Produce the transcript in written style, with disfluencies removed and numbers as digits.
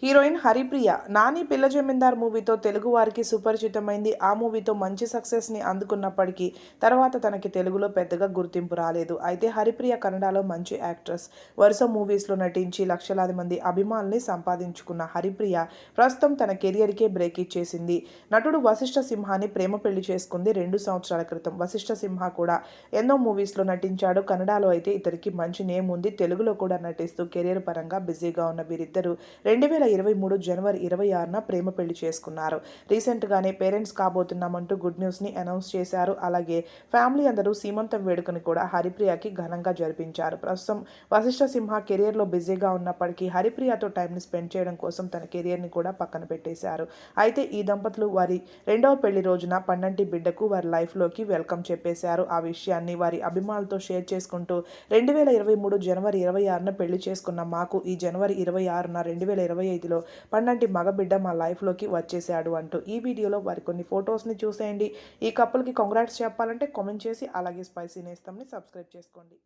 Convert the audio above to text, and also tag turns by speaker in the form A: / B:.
A: Heroine Haripriya Nani పిల్ల జమీందార్ మూవీతో తెలుగు వారికి సుపరిచితమైంది. ఆ మూవీతో మంచి సక్సెస్ని అందుకున్నప్పటికీ తర్వాత తనకి తెలుగులో పెద్దగా గుర్తింపు రాలేదు. అయితే హరిప్రియ కన్నడలో మంచి యాక్ట్రెస్. వరుస మూవీస్లో నటించి లక్షలాది మంది అభిమానుల్ని సంపాదించుకున్న హరిప్రియ ప్రస్తుతం తన కెరియర్కే బ్రేక్ ఇచ్చేసింది. నటుడు వశిష్ఠ సింహాని ప్రేమ పెళ్లి చేసుకుంది 2 సంవత్సరాల క్రితం. వశిష్ఠ సింహ కూడా ఎన్నో మూవీస్లో నటించాడు. కన్నడలో అయితే ఇతనికి మంచి నేమ్ ఉంది. తెలుగులో కూడా నటిస్తూ కెరియర్ పరంగా బిజీగా ఉన్న వీరిద్దరూ 2023 జనవరి 26న ప్రేమ పెళ్లి చేసుకున్నారు. రీసెంట్గానే పేరెంట్స్ కాబోతున్నామంటూ గుడ్ న్యూస్ని అనౌన్స్ చేశారు. అలాగే ఫ్యామిలీ అందరూ సీమంతం వేడుకని కూడా హరిప్రియకి ఘనంగా జరిపించారు. ప్రస్తుతం వశిష్ఠ సింహ కెరియర్లో బిజీగా ఉన్నప్పటికీ హరిప్రియతో టైంని స్పెండ్ చేయడం కోసం తన కెరియర్ని కూడా పక్కన పెట్టేశారు. అయితే ఈ దంపతులు వారి రెండవ పెళ్లి రోజున పండంటి బిడ్డకు వారి లైఫ్లోకి వెల్కమ్ చెప్పేశారు. ఆ విషయాన్ని వారి అభిమానులతో షేర్ చేసుకుంటూ 2023 జనవరి 26న పెళ్లి చేసుకున్న మాకు ఈ జనవరి 26న 2025లో పండంటి మగబిడ్డ మా లైఫ్లోకి వచ్చేసాడు అంటూ ఈ వీడియోలో వారి కొన్ని ఫొటోస్ని చూసేయండి. ఈ కపుల్కి కంగ్రాట్స్ చెప్పాలంటే కామెంట్ చేసి అలాగే స్పైసీ నేస్తంని సబ్స్క్రైబ్ చేసుకోండి.